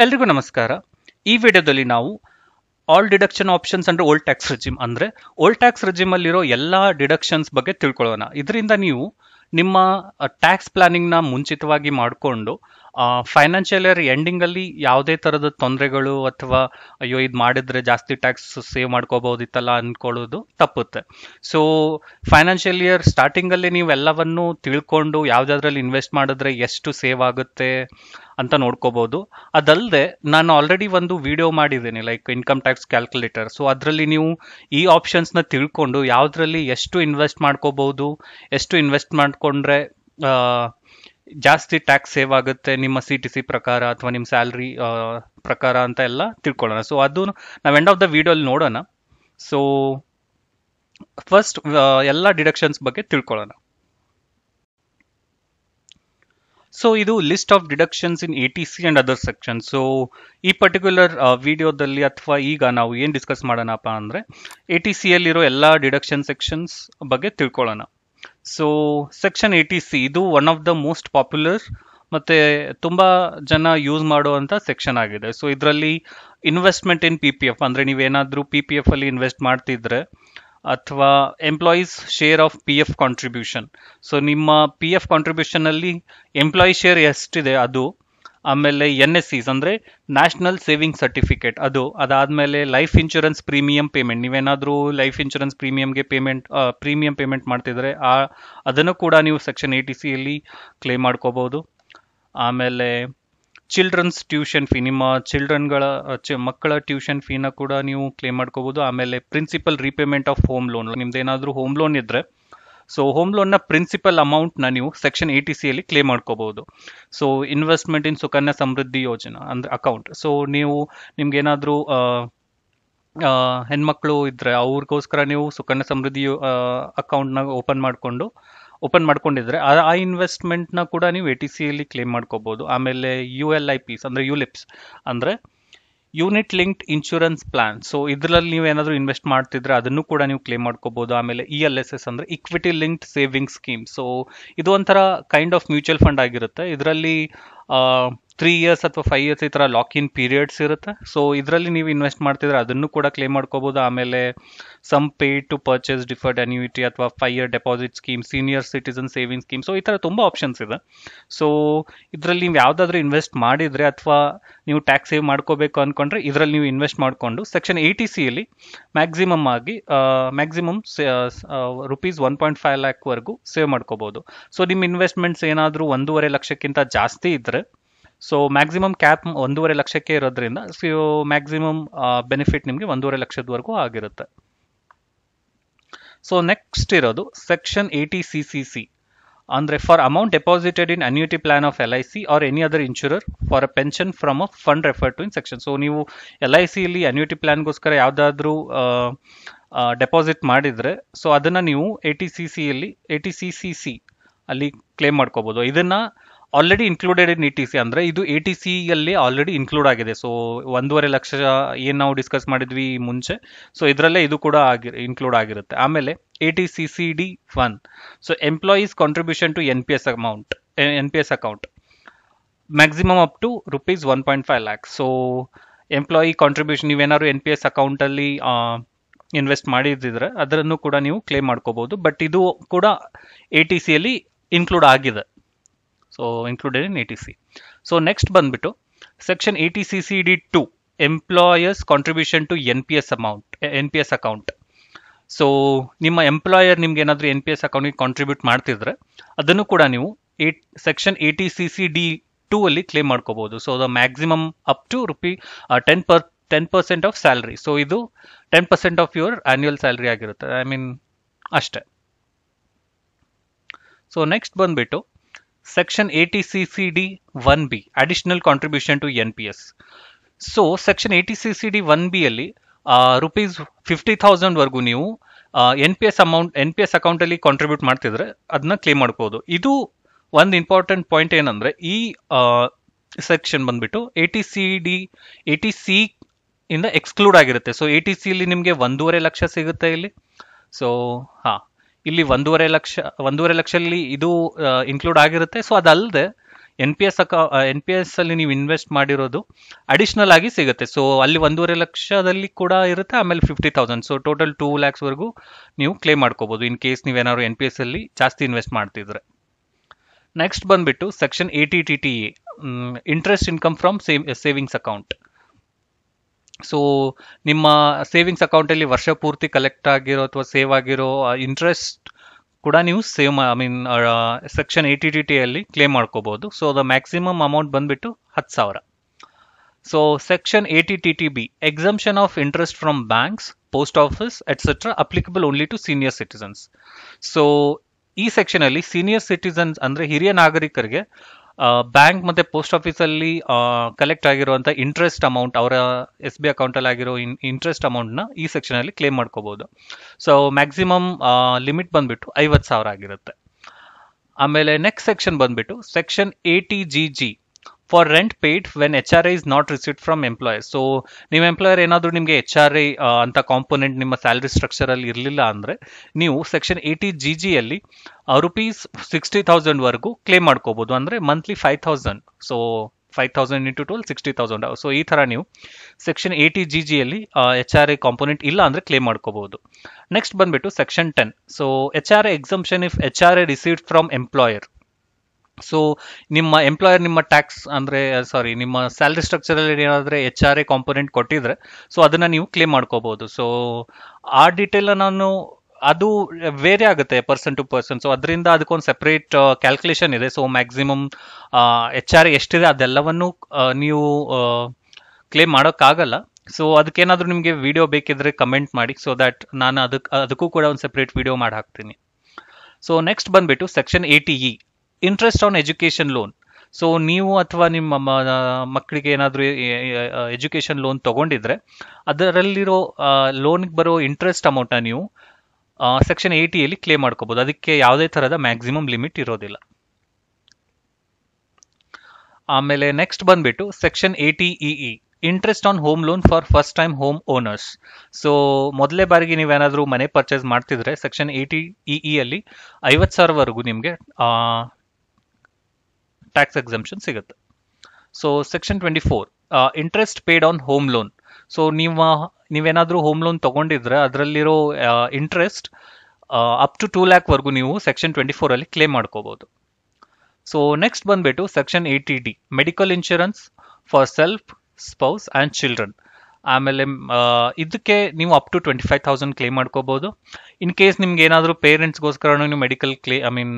ಎಲ್ರಿಗೂ ನಮಸ್ಕಾರ. ಈ ವಿಡಿಯೋದಲ್ಲಿ ನಾವು all deduction options under old tax regime ಅಂದ್ರೆ ಓಲ್ಡ್ ಟ್ಯಾಕ್ಸ್ ರೆಜಿಮ್ ಅಲ್ಲಿರೋ ಎಲ್ಲಾ ಡಿಡಕ್ಷನ್ಸ್ ಬಗ್ಗೆ ತಿಳ್ಕೊಳ್ಳೋಣ. ಇದರಿಂದ ನೀವು ನಿಮ್ಮ ಟ್ಯಾಕ್ಸ್ ಪ್ಲಾನಿಂಗ್ ನ ಮುಂಚಿತವಾಗಿ ಮಾಡಿಕೊಂಡು ಫೈನಾನ್ಷಿಯಲ್ ಇಯರ್ ಎಂಡಿಂಗ್ ಅಲ್ಲಿ ಯಾವುದೇ ತರದ ತೊಂದರೆಗಳು ಅಥವಾ ಅಯ್ಯೋ ಇದು ಮಾಡಿದ್ರೆ ಜಾಸ್ತಿ ಟ್ಯಾಕ್ಸ್ ಸೇವ್ ಮಾಡ್ಕೋಬಹುದಿತ್ತಲ್ಲ ಅನ್ಕೊಳ್ಳೋದು ತಪ್ಪುತ್ತೆ. ಸೊ ಫೈನಾನ್ಷಿಯಲ್ ಇಯರ್ ಸ್ಟಾರ್ಟಿಂಗ್ ಅಲ್ಲಿ ನೀವು ಎಲ್ಲವನ್ನು ತಿಳ್ಕೊಂಡು ಯಾವ್ದಾದ್ರಲ್ಲಿ ಇನ್ವೆಸ್ಟ್ ಮಾಡಿದ್ರೆ ಎಷ್ಟು ಸೇವ್ ಆಗುತ್ತೆ ಅಂತ ನೋಡ್ಕೋಬಹುದು. ಅದಲ್ಲದೆ ನಾನು ಆಲ್ರೆಡಿ ಒಂದು ವಿಡಿಯೋ ಮಾಡಿದ್ದೀನಿ like income tax calculator. So ಅದರಲ್ಲಿ ನೀವು ಈ ಆಪ್ಷನ್ಸ್ ನ ತಿಳ್ಕೊಂಡು ಯಾವ್ದ್ರಲ್ಲಿ ಎಷ್ಟು ಇನ್ವೆಸ್ಟ್ ಮಾಡ್ಕೋಬಹುದು, ಎಷ್ಟು ಇನ್ವೆಸ್ಟ್ ಮಾಡ್ಕೊಂಡ್ರೆ ಜಾಸ್ತಿ ಟ್ಯಾಕ್ಸ್ ಸೇವ್ ಆಗುತ್ತೆ ನಿಮ್ಮ CTC ಪ್ರಕಾರ ಅಥವಾ ನಿಮ್ಮ ಸ್ಯಾಲ್ರಿ ಪ್ರಕಾರ ಅಂತ ಎಲ್ಲ ತಿಳ್ಕೊಳ್ಳೋಣ. ಸೊ ಅದು ನಾವು ಎಂಡ್ ಆಫ್ ದ ವಿಡಿಯೋ ಅಲ್ಲಿ ನೋಡೋಣ. ಸೊ ಫಸ್ಟ್ ಎಲ್ಲ ಡಿಡಕ್ಷನ್ಸ್ ಬಗ್ಗೆ ತಿಳ್ಕೊಳ್ಳೋಣ. ಸೊ ಇದು list of deductions in ATC and other section. So ಈ ಪರ್ಟಿಕ್ಯುಲರ್ ವಿಡಿಯೋದಲ್ಲಿ ಅಥವಾ ಈಗ ನಾವು ಏನ್ ಡಿಸ್ಕಸ್ ಮಾಡೋಣಪ್ಪ ಅಂದ್ರೆ ATC ಯಲ್ಲಿರೋ ಎಲ್ಲಾ ಡಿಡಕ್ಷನ್ ಸೆಕ್ಷನ್ಸ್ ಬಗ್ಗೆ ತಿಳ್ಕೊಳ್ಳೋಣ. ಸೊ ಸೆಕ್ಷನ್ ATC ಇದು one of the most popular ಮತ್ತೆ ತುಂಬಾ ಜನ ಯೂಸ್ ಮಾಡುವಂತ ಸೆಕ್ಷನ್ ಆಗಿದೆ. ಸೊ ಇದರಲ್ಲಿ ಇನ್ವೆಸ್ಟ್ಮೆಂಟ್ ಇನ್ PPF ಅಂದ್ರೆ ನೀವೇನಾದ್ರೂ PPF ಅಲ್ಲಿ ಇನ್ವೆಸ್ಟ್ ಮಾಡ್ತಿದ್ರೆ ಅಥವಾ employees share of PF contribution. So ನಿಮ್ಮ PF ಕಾಂಟ್ರಿಬ್ಯೂಷನ್ ಅಲ್ಲಿ ಎಂಪ್ಲಾಯಿ ಶೇರ್ ಎಷ್ಟಿದೆ ಅದು, ಆಮೇಲೆ NSCs ಅಂದ್ರೆ ನ್ಯಾಷನಲ್ ಸೇವಿಂಗ್ ಸರ್ಟಿಫಿಕೇಟ್ ಅದಾದ್ಮೇಲೆ ಲೈಫ್ ಇನ್ಶೂರೆನ್ಸ್ ಪ್ರೀಮಿಯಂ ಪೇಮೆಂಟ್. ನೀವೇನಾದ್ರೂ ಲೈಫ್ ಇನ್ಶೂರೆನ್ಸ್ ಪ್ರೀಮಿಯಂಗೆ ಪ್ರೀಮಿಯಂ ಪೇಮೆಂಟ್ ಮಾಡ್ತಿದ್ರೆ ಅದನ್ನು ಕೂಡ ನೀವು ಸೆಕ್ಷನ್ ATC ಅಲ್ಲಿ ಕ್ಲೇಮ್ ಮಾಡ್ಕೋಬಹುದು. ಆಮೇಲೆ ಚಿಲ್ಡ್ರನ್ಸ್ ಟ್ಯೂಷನ್ ಫೀ, ನಿಮ್ಮ ಮಕ್ಕಳ ಟ್ಯೂಷನ್ ಫೀನ ಕೂಡ ನೀವು ಕ್ಲೇಮ್ ಮಾಡ್ಕೋಬಹುದು. ಆಮೇಲೆ principal repayment of home loan, ನಿಮ್ದೇನಾದ್ರೂ ಹೋಮ್ ಲೋನ್ ಇದ್ರೆ ಸೊ ಹೋಮ್ ಲೋನ್ನ ಪ್ರಿನ್ಸಿಪಲ್ ಅಮೌಂಟ್ ನ ನೀವು ಸೆಕ್ಷನ್ ATC ಅಲ್ಲಿ ಕ್ಲೇಮ್ ಮಾಡ್ಕೋಬಹುದು. So investment in Sukanya Samriddhi Yojana ಅಂದ್ರೆ ಅಕೌಂಟ್. ಸೊ ನಿಮ್ಗೇನಾದ್ರೂ ಹೆಣ್ಮಕ್ಳು ಇದ್ರೆ ಅವ್ರಿಗೋಸ್ಕರ ನೀವು ಸುಕನ್ಯಾ ಸಮೃದ್ಧಿ ಅಕೌಂಟ್ ನ ಓಪನ್ ಮಾಡ್ಕೊಂಡಿದ್ರೆ ಆ ಇನ್ವೆಸ್ಟ್ಮೆಂಟ್ ನ ಕೂಡ ನೀವು ATC ಅಲ್ಲಿ ಕ್ಲೇಮ್ ಮಾಡ್ಕೋಬಹುದು. ಆಮೇಲೆ ULIPs ಅಂದ್ರೆ ಯುಲಿಪ್ಸ್ ಅಂದ್ರೆ unit linked insurance plan. So ಇದರಲ್ಲಿ ನೀವು ಏನಾದರೂ ಇನ್ವೆಸ್ಟ್ ಮಾಡ್ತಿದ್ರೆ ಅದನ್ನು ಕೂಡ ನೀವು ಕ್ಲೇಮ್ ಮಾಡ್ಕೋಬಹುದು. ಆಮೇಲೆ ELSS ಅಂದ್ರೆ equity linked saving scheme. So ಇದು ಒಂಥರ ಕೈಂಡ್ ಆಫ್ ಮ್ಯೂಚುವಲ್ ಫಂಡ್ ಆಗಿರುತ್ತೆ. ಇದರಲ್ಲಿ 3 years ಅಥವಾ 5 years ಈ ತರ ಲಾಕ್ ಇನ್ ಪೀರಿಯಡ್ಸ್ ಇರುತ್ತೆ. ಸೊ ಇದರಲ್ಲಿ ನೀವು ಇನ್ವೆಸ್ಟ್ ಮಾಡ್ತಿದ್ರೆ ಅದನ್ನು ಕೂಡ ಕ್ಲೇಮ್ ಮಾಡ್ಕೋಬಹುದು. ಆಮೇಲೆ sum pay to purchase deferred annuity ಅಥವಾ 5 year deposit scheme, senior citizen saving scheme. So ಈ ತರ ತುಂಬಾ ಆಪ್ಷನ್ಸ್ ಇದೆ. ಸೊ ಇದರಲ್ಲಿ ನೀವು ಯಾವ್ದಾದ್ರು ಇನ್ವೆಸ್ಟ್ ಮಾಡಿದ್ರೆ ಅಥವಾ ನೀವು ಟ್ಯಾಕ್ಸ್ ಸೇವ್ ಮಾಡ್ಕೋಬೇಕು ಅನ್ಕೊಂಡ್ರೆ ಇದರಲ್ಲಿ ನೀವು ಇನ್ವೆಸ್ಟ್ ಮಾಡ್ಕೊಂಡು ಸೆಕ್ಷನ್ ATC ಅಲ್ಲಿ ಮ್ಯಾಕ್ಸಿಮಮ್ ₹1.5 lakh ವರೆಗೂ ಸೇವ್ ಮಾಡ್ಕೋಬಹುದು. ಸೊ ನಿಮ್ಮ ಇನ್ವೆಸ್ಟ್ಮೆಂಟ್ಸ್ ಏನಾದ್ರೂ 1.5 ಲಕ್ಷಕ್ಕಿಂತ ಜಾಸ್ತಿ ಇದ್ರೆ ಸೊ ಮ್ಯಾಕ್ಸಿಮಮ್ ಕ್ಯಾಪ್ 1.5 ಲಕ್ಷಕ್ಕೆ ಇರೋದ್ರಿಂದ ಮ್ಯಾಕ್ಸಿಮಮ್ ಬೆನಿಫಿಟ್ ನಿಮಗೆ 1.5 ಲಕ್ಷದವರೆಗೂ ಆಗಿರುತ್ತೆ. ಸೊ ನೆಕ್ಸ್ಟ್ ಇರೋದು ಸೆಕ್ಷನ್ ATCCC ಅಂದ್ರೆ for amount deposited in annuity plan of LIC or any other insurer for a pension from a fund refer to in section. So ನೀವು LIC ಇಲ್ಲಿ annuity ಪ್ಲಾನ್ಗೋಸ್ಕರ ಯಾವ್ದಾದ್ರು deposit ಮಾಡಿದ್ರೆ ಸೊ ಅದನ್ನ ನೀವು ATCCC ಅಲ್ಲಿ ಕ್ಲೇಮ್ ಮಾಡ್ಕೋಬಹುದು. ಇದನ್ನ ಆಲ್ರೆಡಿ ಇನ್ಕ್ಲೂಡೆಡ್ ಇನ್ ATC ಅಂದ್ರೆ ಇದು ATC ಅಲ್ಲಿ ಆಲ್ರೆಡಿ ಇನ್ಕ್ಲೂಡ್ ಆಗಿದೆ. ಸೊ 1.5 ಲಕ್ಷ ಏನ್ ನಾವು ಡಿಸ್ಕಸ್ ಮಾಡಿದ್ವಿ ಮುಂಚೆ, ಸೊ ಇದರಲ್ಲೇ ಇದು ಕೂಡ ಇನ್ಕ್ಲೂಡ್ ಆಗಿರುತ್ತೆ. ಆಮೇಲೆ ATCCD1 so employees contribution to NPS account maximum up to ₹1.5 lakh. So employee contribution ನೀವೇನಾದ್ರು NPS ಅಕೌಂಟ್ ಅಲ್ಲಿ ಇನ್ವೆಸ್ಟ್ ಮಾಡಿದ್ರೆ ಅದನ್ನು ಕೂಡ ನೀವು ಕ್ಲೇಮ್ ಮಾಡ್ಕೋಬಹುದು. ಬಟ್ ಇದು ಕೂಡ ATC ಅಲ್ಲಿ ಇನ್ಕ್ಲೂಡ್ ಆಗಿದೆ. So included in ATC. So next ಬಂದ್ಬಿಟ್ಟು section ATCCD2 employer's contribution to NPS account. So ನಿಮ್ಮ ಎಂಪ್ಲಾಯರ್ ನಿಮ್ಗೆ ಏನಾದ್ರು NPS ಅಕೌಂಟ್ಗೆ ಕಾಂಟ್ರಿಬ್ಯೂಟ್ ಮಾಡ್ತಿದ್ರೆ ಅದನ್ನು ಕೂಡ ನೀವು ಸೆಕ್ಷನ್ ATCCD2 ಅಲ್ಲಿ ಕ್ಲೇಮ್ ಮಾಡ್ಕೋಬಹುದು. So the maximum up to $10% of salary. So ಇದು 10% ಆಫ್ ಯುವರ್ ಆನ್ಯುವಲ್ ಸ್ಯಾಲರಿ ಆಗಿರುತ್ತೆ. ಅಷ್ಟೇ. ಸೊ ನೆಕ್ಸ್ಟ್ ಬಂದ್ಬಿಟ್ಟು section ATCCD1B additional contribution to NPS. So section ATCCD1B ಅಲ್ಲಿ ₹50,000 ವರೆಗೂ ನೀವು NPS ಅಕೌಂಟ್ ಅಲ್ಲಿ ಕಾಂಟ್ರಿಬ್ಯೂಟ್ ಮಾಡ್ತಿದ್ರೆ ಅದನ್ನ ಕ್ಲೇಮ್ ಮಾಡ್ಕೋಬಹುದು. ಇದು ಒಂದು ಇಂಪಾರ್ಟೆಂಟ್ ಪಾಯಿಂಟ್ ಏನಂದ್ರೆ ಈ ಸೆಕ್ಷನ್ ಬಂದ್ಬಿಟ್ಟು ATC ಇಂದ ಎಕ್ಸ್ಕ್ಲೂಡ್ ಆಗಿರುತ್ತೆ. ಸೊ ATC ಇಲ್ಲಿ ನಿಮ್ಗೆ 1.5 ಲಕ್ಷ ಸಿಗುತ್ತೆ ಇಲ್ಲಿ. ಸೊ ಇಲ್ಲಿ 1.5 ಲಕ್ಷ ಇದು ಇನ್ಕ್ಲೂಡ್ ಆಗಿರುತ್ತೆ. ಸೊ ಅದಲ್ಲದೆ NPS ಅಲ್ಲಿ ನೀವು ಇನ್ವೆಸ್ಟ್ ಮಾಡಿರೋದು ಅಡಿಷನಲ್ ಆಗಿ ಸಿಗುತ್ತೆ. ಸೊ ಅಲ್ಲಿ 1.5 ಲಕ್ಷದಲ್ಲಿ ಕೂಡ ಇರುತ್ತೆ, ಆಮೇಲೆ 50,000, ಸೊ ಟೋಟಲ್ 2 lakhs ವರೆಗೂ ನೀವು ಕ್ಲೇಮ್ ಮಾಡ್ಕೋಬಹುದು ಇನ್ ಕೇಸ್ ನೀವೇನಾದ್ರು NPS ಅಲ್ಲಿ ಜಾಸ್ತಿ ಇನ್ವೆಸ್ಟ್ ಮಾಡ್ತಿದ್ರೆ. ನೆಕ್ಸ್ಟ್ ಬಂದ್ಬಿಟ್ಟು section 80TTA, interest income from savings account. So ನಿಮ್ಮ ಸೇವಿಂಗ್ಸ್ ಅಕೌಂಟಲ್ಲಿ ವರ್ಷ ಪೂರ್ತಿ ಕಲೆಕ್ಟ್ ಆಗಿರೋ ಅಥವಾ ಸೇವ್ ಆಗಿರೋ ಇಂಟ್ರೆಸ್ಟ್ ಕೂಡ ನೀವು ಸೆಕ್ಷನ್ 80TTA ಅಲ್ಲಿ ಕ್ಲೇಮ್ ಮಾಡ್ಕೋಬಹುದು. ಸೊ ದ ಮ್ಯಾಕ್ಸಿಮಮ್ ಅಮೌಂಟ್ ಬಂದ್ಬಿಟ್ಟು 10,000. So section 80TTB, exemption of interest from banks, post office etcetera applicable only to senior citizens. So ಈ ಸೆಕ್ಷನ್ ಅಲ್ಲಿ ಸೀನಿಯರ್ ಸಿಟಿಸನ್ಸ್ ಅಂದ್ರೆ ಹಿರಿಯ ನಾಗರಿಕರಿಗೆ ಬ್ಯಾಂಕ್ ಮತ್ತೆ ಪೋಸ್ಟ್ ಆಫೀಸ್ ಅಲ್ಲಿ ಕಲೆಕ್ಟ್ ಆಗಿರುವಂತ ಇಂಟ್ರೆಸ್ಟ್ ಅಮೌಂಟ್, ಅವರ SB ಅಕೌಂಟ್ ಅಲ್ಲಿ ಆಗಿರೋ ಇಂಟ್ರೆಸ್ಟ್ ಅಮೌಂಟ್ ನ ಈ ಸೆಕ್ಷನ್ ಅಲ್ಲಿ ಕ್ಲೇಮ್ ಮಾಡ್ಕೋಬಹುದು. ಸೊ ಮ್ಯಾಕ್ಸಿಮಮ್ ಲಿಮಿಟ್ ಬಂದ್ಬಿಟ್ಟು 50,000 ಆಗಿರುತ್ತೆ. ಆಮೇಲೆ ನೆಕ್ಸ್ಟ್ ಸೆಕ್ಷನ್ ಬಂದ್ಬಿಟ್ಟು section 80GG, for rent paid when HRA is not received from employer. So ನಿಮ್ಮ ಎಂಪ್ಲಾಯರ್ ಏನಾದರೂ ನಿಮಗೆ HRA ಅಂತ ಕಾಂಪೋನೆಂಟ್ ನಿಮ್ಮ ಸ್ಯಾಲರಿ ಸ್ಟ್ರಕ್ಚರ್ ಅಲ್ಲಿ ಇರಲಿಲ್ಲ ಅಂದ್ರೆ ನೀವು ಸೆಕ್ಷನ್ 80GG ಅಲ್ಲಿ ₹60,000 ವರೆಗೂ ಕ್ಲೇಮ್ ಮಾಡ್ಕೋಬಹುದು, ಅಂದ್ರೆ ಮಂತ್ಲಿ 5,000. So 5,000 into 12, 60,000. ಸೊ ಈ ತರ ನೀವು ಸೆಕ್ಷನ್ 80GG ಅಲ್ಲಿ HRA ಕಾಂಪೋನೆಂಟ್ ಇಲ್ಲ ಅಂದ್ರೆ ಕ್ಲೇಮ್ ಮಾಡ್ಕೋಬಹುದು. ನೆಕ್ಸ್ಟ್ ಬಂದ್ಬಿಟ್ಟು section 10. So HRA exemption if HRA received from employer. So ನಿಮ್ಮ ಎಂಪ್ಲಾಯರ್ ನಿಮ್ಮ ಟ್ಯಾಕ್ಸ್ ನಿಮ್ಮ ಸ್ಯಾಲರಿ ಸ್ಟ್ರಕ್ಚರ್ ಅಲ್ಲಿ ಏನಾದ್ರೆ HRA ಕಾಂಪೋನೆಂಟ್ ಕೊಟ್ಟಿದ್ರೆ ಸೊ ಅದನ್ನ ನೀವು ಕ್ಲೇಮ್ ಮಾಡ್ಕೋಬಹುದು. ಸೊ ಆ ಡೀಟೇಲ್ ಅದು ವೇರಿ ಆಗುತ್ತೆ ಪರ್ಸನ್ ಟು ಪರ್ಸನ್. ಸೊ ಅದರಿಂದ ಅದಕ್ಕೊಂದು ಸೆಪರೇಟ್ ಕ್ಯಾಲ್ಕುಲೇಷನ್ ಇದೆ. ಸೊ ಮ್ಯಾಕ್ಸಿಮಮ್ HRA ಎಷ್ಟಿದೆ ಅದೆಲ್ಲವನ್ನು ನೀವು ಕ್ಲೇಮ್ ಮಾಡೋಕ್ಕಾಗಲ್ಲ. ಸೊ ಅದಕ್ಕೇನಾದ್ರೂ ನಿಮಗೆ ವಿಡಿಯೋ ಬೇಕಿದ್ರೆ ಕಮೆಂಟ್ ಮಾಡಿ, ಸೊ ದಟ್ ನಾನು ಅದಕ್ಕೂ ಕೂಡ ಒಂದು ಸೆಪರೇಟ್ ವಿಡಿಯೋ ಮಾಡಿ ಹಾಕ್ತೀನಿ. ಸೊ ನೆಕ್ಸ್ಟ್ ಬಂದ್ಬಿಟ್ಟು section 80E, interest on education loan. So ನೀವು ಅಥವಾ ನಿಮ್ಮ ಮಕ್ಕಳಿಗೆ ಏನಾದರೂ ಎಜುಕೇಶನ್ ಲೋನ್ ತಗೊಂಡಿದ್ರೆ ಅದರಲ್ಲಿರೋ ಲೋನ್ಗೆ ಬರೋ ಇಂಟ್ರೆಸ್ಟ್ ಅಮೌಂಟ್ನ ನೀವು ಸೆಕ್ಷನ್ 80 ಕ್ಲೇಮ್ ಮಾಡ್ಕೋಬಹುದು. ಅದಕ್ಕೆ ಯಾವುದೇ ತರಹದ ಮ್ಯಾಕ್ಸಿಮಮ್ ಲಿಮಿಟ್ ಇರೋದಿಲ್ಲ. ಆಮೇಲೆ ನೆಕ್ಸ್ಟ್ ಬಂದ್ಬಿಟ್ಟು section 80EE, interest on home loan for first time home owners. So ಮೊದಲೇ ಬಾರಿಗೆ ನೀವೇನಾದರೂ ಮನೆ ಪರ್ಚೇಸ್ ಮಾಡ್ತಿದ್ರೆ ಸೆಕ್ಷನ್ 80EE ಅಲ್ಲಿ 50,000 ವರೆಗೂ ನಿಮಗೆ ಟ್ಯಾಕ್ಸ್ ಎಕ್ಸಂಪ್ಷನ್ ಸಿಗುತ್ತೆ. So section 24, interest paid on home loan. So ನೀವೇನಾದ್ರೂ ಹೋಮ್ ಲೋನ್ ತಗೊಂಡಿದ್ರೆ ಅದರಲ್ಲಿರೋ ಇಂಟ್ರೆಸ್ಟ್ ಅಪ್ ಟು 2 lakh ವರೆಗೂ ನೀವು ಸೆಕ್ಷನ್ 24 ಅಲ್ಲಿ ಕ್ಲೇಮ್ ಮಾಡ್ಕೋಬಹುದು. ಸೊ ನೆಕ್ಸ್ಟ್ ಬಂದ್ಬಿಟ್ಟು section 80D, medical insurance for self, spouse and children. ಆಮೇಲೆ ಇದಕ್ಕೆ ನೀವು ಅಪ್ ಟು 25,000 ಕ್ಲೇಮ್ ಮಾಡ್ಕೋಬಹುದು. ಇನ್ ಕೇಸ್ ನಿಮ್ಗೆ ಏನಾದರೂ ಪೇರೆಂಟ್ಸ್ಗೋಸ್ಕರ ನೀವು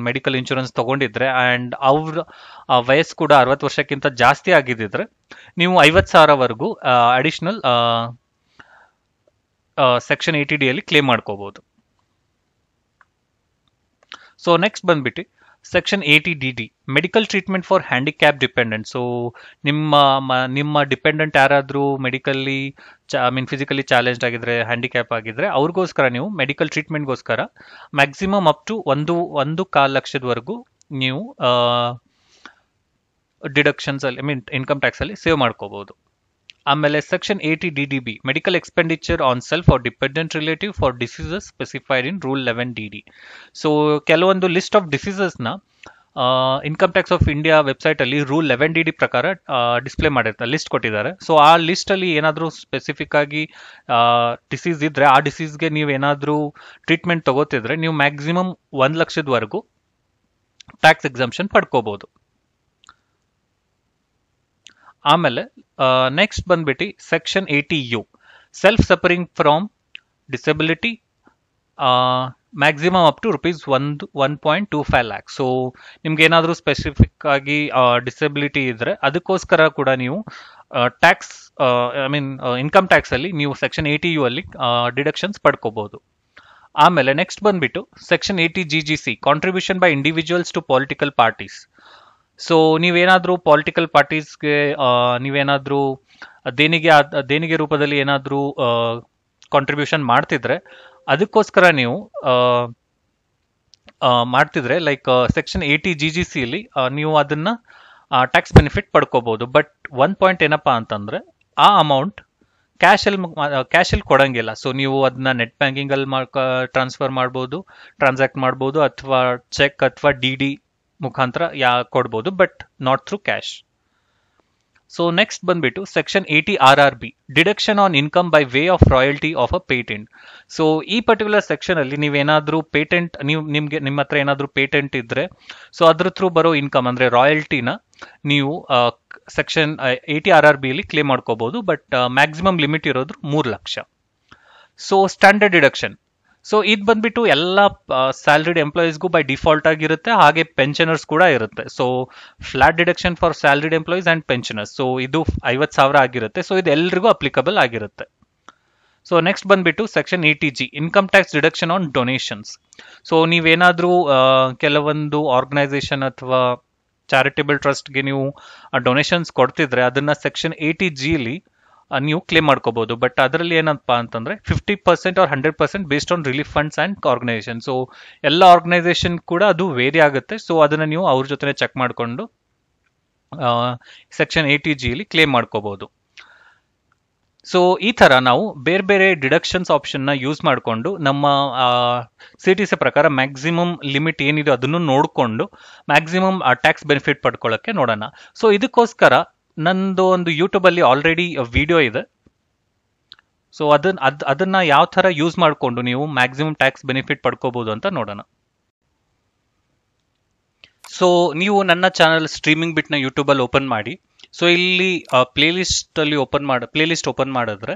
ಮೆಡಿಕಲ್ ಇನ್ಶೂರೆನ್ಸ್ ತಗೊಂಡಿದ್ರೆ ಅಂಡ್ ಅವ್ರ ವಯಸ್ಸು ಕೂಡ 60 ವರ್ಷಕ್ಕಿಂತ ಜಾಸ್ತಿ ಆಗಿದ್ದಿದ್ರೆ ನೀವು 50,000 ವರೆಗೂ ಅಡಿಷನಲ್ ಸೆಕ್ಷನ್ 80D ಅಲ್ಲಿ ಕ್ಲೇಮ್ ಮಾಡ್ಕೋಬಹುದು. ಸೊ ನೆಕ್ಸ್ಟ್ ಬಂದ್ಬಿಟ್ಟು section 80DD, medical treatment for handicap dependent. So ನಿಮ್ಮ ಡಿಪೆಂಡೆಂಟ್ ಯಾರಾದರೂ ಮೆಡಿಕಲಿ ಫಿಸಿಕಲಿ ಚಾಲೆಂಜ್ಡ್ ಆಗಿದ್ರೆ, ಹ್ಯಾಂಡಿಕ್ಯಾಪ್ ಆಗಿದ್ರೆ ಅವ್ರಿಗೋಸ್ಕರ ನೀವು ಮೆಡಿಕಲ್ ಟ್ರೀಟ್ಮೆಂಟ್ಗೋಸ್ಕರ ಮ್ಯಾಕ್ಸಿಮಮ್ ಅಪ್ ಟು 1.25 ಲಕ್ಷದವರೆಗೂ ನೀವು ಡಿಡಕ್ಷನ್ಸ್ ಅಲ್ಲಿ ಇನ್ಕಮ್ ಟ್ಯಾಕ್ಸ್ ಅಲ್ಲಿ ಸೇವ್ ಮಾಡ್ಕೋಬಹುದು. ಆಮೇಲೆ section 80DDB, medical expenditure on self or dependent relative for diseases specified in rule 11DD. So ಕೆಲವೊಂದು ಲಿಸ್ಟ್ ಆಫ್ ಡಿಸೀಸಸ್ನ income tax of India website ಅಲ್ಲಿ rule 11DD ಪ್ರಕಾರ ಡಿಸ್ಪ್ಲೇ ಮಾಡಿರ್ತಾರೆ, ಲಿಸ್ಟ್ ಕೊಟ್ಟಿದ್ದಾರೆ. ಸೊ ಆ ಲಿಸ್ಟ್ ಅಲ್ಲಿ ಏನಾದರೂ ಸ್ಪೆಸಿಫಿಕ್ ಆಗಿ ಡಿಸೀಸ್ ಇದ್ರೆ ಆ ಡಿಸೀಸ್ಗೆ ನೀವು ಏನಾದರೂ ಟ್ರೀಟ್ಮೆಂಟ್ ತಗೋತಿದ್ರೆ ನೀವು ಮ್ಯಾಕ್ಸಿಮಮ್ 1 ಲಕ್ಷದವರೆಗೂ ಟ್ಯಾಕ್ಸ್ ಎಕ್ಸಂಪ್ಷನ್ ಪಡ್ಕೋಬಹುದು. ಆಮೇಲೆ ನೆಕ್ಸ್ಟ್ ಬಂದ್ಬಿಟ್ಟು section 80U, self suffering from disability, maximum up to ₹1.25 lakh. So ನಿಮ್ಗೆ ಏನಾದರೂ ಸ್ಪೆಸಿಫಿಕ್ ಆಗಿ ಡಿಸಬಿಲಿಟಿ ಇದ್ರೆ ಅದಕ್ಕೋಸ್ಕರ ಕೂಡ ನೀವು ಟ್ಯಾಕ್ಸ್ ಇನ್ಕಮ್ ಟ್ಯಾಕ್ಸ್ ಅಲ್ಲಿ ನೀವು ಸೆಕ್ಷನ್ 80U ಅಲ್ಲಿ ಡಿಡಕ್ಷನ್ಸ್ ಪಡ್ಕೋಬಹುದು. ಆಮೇಲೆ ನೆಕ್ಸ್ಟ್ ಬಂದ್ಬಿಟ್ಟು section 80GGC, contribution by individuals to political parties. So ನೀವೇನಾದರೂ ಪೊಲಿಟಿಕಲ್ ಪಾರ್ಟೀಸ್ಗೆ ನೀವೇನಾದರೂ ದೇಣಿಗೆ ರೂಪದಲ್ಲಿ ಏನಾದರೂ ಕಾಂಟ್ರಿಬ್ಯೂಷನ್ ಮಾಡ್ತಿದ್ರೆ ಅದಕ್ಕೋಸ್ಕರ ನೀವು ಮಾಡ್ತಿದ್ರೆ ಲೈಕ್ ಸೆಕ್ಷನ್ 80GGC ಅಲ್ಲಿ ನೀವು ಅದನ್ನ ಟ್ಯಾಕ್ಸ್ ಬೆನಿಫಿಟ್ ಪಡ್ಕೋಬಹುದು. ಬಟ್ ಒಂದು ಪಾಯಿಂಟ್ ಏನಪ್ಪಾ ಅಂತಂದ್ರೆ ಆ ಅಮೌಂಟ್ ಕ್ಯಾಶಲ್ಲಿ ಕೊಡಂಗಿಲ್ಲ. ಸೊ ನೀವು ಅದನ್ನ ನೆಟ್ ಬ್ಯಾಂಕಿಂಗ್ ಅಲ್ಲಿ ಟ್ರಾನ್ಸ್ಫರ್ ಮಾಡ್ಬೋದು, ಟ್ರಾನ್ಸಾಕ್ಟ್ ಮಾಡ್ಬೋದು, ಅಥವಾ ಚೆಕ್ ಅಥವಾ DD ಮುಖಾಂತರ ಕೊಡ್ಬೋದು, but not through cash. So next ಬಂದ್ಬಿಟ್ಟು section 80 RRB, deduction on income by way of royalty of a patent. So ಈ ಪರ್ಟಿಕ್ಯುಲರ್ ಸೆಕ್ಷನ್ ಅಲ್ಲಿ ನೀವೇನಾದ್ರೂ ಪೇಟೆಂಟ್, ನಿಮ್ಮ ಹತ್ರ ಏನಾದ್ರೂ ಪೇಟೆಂಟ್ ಇದ್ರೆ, ಸೊ ಅದ್ರ ಥ್ರೂ ಬರೋ ಇನ್ಕಮ್ ಅಂದ್ರೆ ರಾಯಲ್ಟಿನ ನೀವು ಸೆಕ್ಷನ್ 80 RRB ಅಲ್ಲಿ ಕ್ಲೇಮ್ ಮಾಡ್ಕೋಬಹುದು, ಬಟ್ ಮ್ಯಾಕ್ಸಿಮಮ್ ಲಿಮಿಟ್ ಇರೋದು 3 lakh. So standard deduction, so ಇದು ಬಂದ್ಬಿಟ್ಟು ಎಲ್ಲ ಸ್ಯಾಲರಿಡ್ ಎಂಪ್ಲಾಯೀಸ್ಗೂ ಬೈ ಡಿಫಾಲ್ಟ್ ಆಗಿರುತ್ತೆ, ಹಾಗೆ ಪೆನ್ಷನರ್ಸ್ ಕೂಡ ಇರುತ್ತೆ. So flat deduction for salaried employees and pensioners, so ಇದು 50,000 ಆಗಿರುತ್ತೆ. ಸೊ ಇದು ಎಲ್ರಿಗೂ ಅಪ್ಲಿಕಬಲ್ ಆಗಿರುತ್ತೆ. ಸೊ ನೆಕ್ಸ್ಟ್ ಬಂದ್ಬಿಟ್ಟು section 80G, income tax deduction on donations. So ನೀವೇನಾದ್ರೂ ಕೆಲವೊಂದು ಆರ್ಗನೈಸೇಷನ್ ಅಥವಾ ಚಾರಿಟೇಬಲ್ ಟ್ರಸ್ಟ್ಗೆ ನೀವು ಡೊನೇಷನ್ಸ್ ಕೊಡ್ತಿದ್ರೆ ಅದನ್ನ ಸೆಕ್ಷನ್ 80G ಅಲ್ಲಿ ನೀವು ಕ್ಲೇಮ್ ಮಾಡ್ಕೋಬಹುದು. ಬಟ್ ಅದರಲ್ಲಿ ಏನಪ್ಪಾ ಅಂತಂದ್ರೆ 50% or 100% based on relief funds and organisation. So ಎಲ್ಲ ಆರ್ಗನೈಸೇಷನ್ ಕೂಡ ಅದು ವೇರಿ ಆಗುತ್ತೆ. ಸೊ ಅದನ್ನ ನೀವು ಅವ್ರ ಜೊತೆ ಚೆಕ್ ಮಾಡಿಕೊಂಡು ಸೆಕ್ಷನ್ 80G ಅಲ್ಲಿ ಕ್ಲೇಮ್ ಮಾಡ್ಕೋಬಹುದು. ಸೊ ಈ ತರ ನಾವು ಬೇರೆ ಬೇರೆ ಡಿಡಕ್ಷನ್ಸ್ ಆಪ್ಷನ್ ನ ಯೂಸ್ ಮಾಡಿಕೊಂಡು ನಮ್ಮ CTC ಪ್ರಕಾರ ಮ್ಯಾಕ್ಸಿಮಮ್ ಲಿಮಿಟ್ ಏನಿದೆ ಅದನ್ನು ನೋಡಿಕೊಂಡು ಮ್ಯಾಕ್ಸಿಮಮ್ ಟ್ಯಾಕ್ಸ್ ಬೆನಿಫಿಟ್ ಪಡ್ಕೊಳ್ಳೋಕೆ ನೋಡೋಣ. ಸೊ ಇದಕ್ಕೋಸ್ಕರ ನಂದು ಒಂದು ಯೂಟ್ಯೂಬ್ ಅಲ್ಲಿ ಆಲ್ರೆಡಿ ವಿಡಿಯೋ ಇದೆ. ಸೊ ಅದನ್ನ ಯಾವ ತರ ಯೂಸ್ ಮಾಡಿಕೊಂಡು ನೀವು ಮ್ಯಾಕ್ಸಿಮಮ್ ಟ್ಯಾಕ್ಸ್ ಬೆನಿಫಿಟ್ ಪಡ್ಕೋಬಹುದು ಅಂತ ನೋಡೋಣ. ಸೊ ನೀವು ನನ್ನ ಚಾನಲ್ ಸ್ಟ್ರೀಮಿಂಗ್ ಬಿಟ್ನ ಯೂಟ್ಯೂಬ್ ಅಲ್ಲಿ ಓಪನ್ ಮಾಡಿ. ಸೊ ಇಲ್ಲಿ ಪ್ಲೇ ಲಿಸ್ಟ್ ಓಪನ್ ಮಾಡಿದ್ರೆ,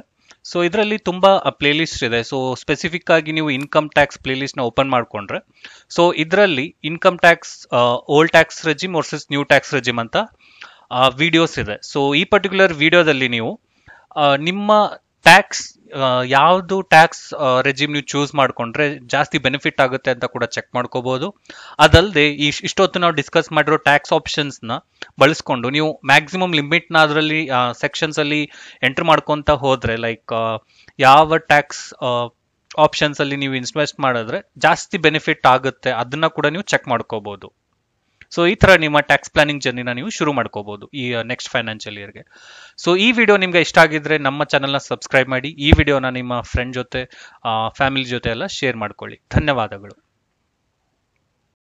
ಸೊ ಇದರಲ್ಲಿ ತುಂಬಾ ಪ್ಲೇ ಲಿಸ್ಟ್ ಇದೆ. ಸೊ ಸ್ಪೆಸಿಫಿಕ್ ಆಗಿ ನೀವು ಇನ್ಕಮ್ ಟ್ಯಾಕ್ಸ್ ಪ್ಲೇ ಲಿಸ್ಟ್ ನ ಓಪನ್ ಮಾಡ್ಕೊಂಡ್ರೆ, ಸೊ ಇದರಲ್ಲಿ income tax old tax regime versus new tax regime ಅಂತ ವಿಡಿಯೋಸ್ ಇದೆ. ಸೊ ಈ ಪರ್ಟಿಕ್ಯುಲರ್ ವಿಡಿಯೋದಲ್ಲಿ ನೀವು ನಿಮ್ಮ ಟ್ಯಾಕ್ಸ್ ಯಾವುದು ಟ್ಯಾಕ್ಸ್ ರೆಜಿಮ್ ನೀವು ಚೂಸ್ ಮಾಡ್ಕೊಂಡ್ರೆ ಜಾಸ್ತಿ ಬೆನಿಫಿಟ್ ಆಗುತ್ತೆ ಅಂತ ಕೂಡ ಚೆಕ್ ಮಾಡ್ಕೋಬಹುದು. ಅದಲ್ಲದೆ ಇಷ್ಟೊತ್ತು ನಾವು ಡಿಸ್ಕಸ್ ಮಾಡಿರೋ ಟ್ಯಾಕ್ಸ್ ಆಪ್ಷನ್ಸ್ ನ ಬಳಸ್ಕೊಂಡು ನೀವು ಮ್ಯಾಕ್ಸಿಮಮ್ ಲಿಮಿಟ್ ನ ಅದರಲ್ಲಿ ಸೆಕ್ಷನ್ಸ್ ಅಲ್ಲಿ ಎಂಟರ್ ಮಾಡ್ಕೊಂತ ಹೋದ್ರೆ, ಲೈಕ್ ಯಾವ ಟ್ಯಾಕ್ಸ್ ಆಪ್ಷನ್ಸ್ ಅಲ್ಲಿ ನೀವು ಇನ್ವೆಸ್ಟ್ ಮಾಡಿದ್ರೆ ಜಾಸ್ತಿ ಬೆನಿಫಿಟ್ ಆಗುತ್ತೆ ಅದನ್ನ ಕೂಡ ನೀವು ಚೆಕ್ ಮಾಡ್ಕೋಬಹುದು. ಸೊ ಈ ತರ ನಿಮ್ಮ ಟ್ಯಾಕ್ಸ್ ಪ್ಲಾನಿಂಗ್ ಜರ್ನಿನ ನೀವು ಶುರು ಮಾಡ್ಕೋಬಹುದು ಈ ನೆಕ್ಸ್ಟ್ ಫೈನಾನ್ಷಿಯಲ್ ಇಯರ್ಗೆ. ಸೊ ಈ ವಿಡಿಯೋ ನಿಮ್ಗೆ ಇಷ್ಟ ಆಗಿದ್ರೆ ನಮ್ಮ ಚಾನಲ್ನ ಸಬ್ಸ್ಕ್ರೈಬ್ ಮಾಡಿ, ಈ ವಿಡಿಯೋನ ನಿಮ್ಮ ಫ್ರೆಂಡ್ ಜೊತೆ ಫ್ಯಾಮಿಲಿ ಜೊತೆ ಎಲ್ಲ ಶೇರ್ ಮಾಡ್ಕೊಳ್ಳಿ. ಧನ್ಯವಾದಗಳು.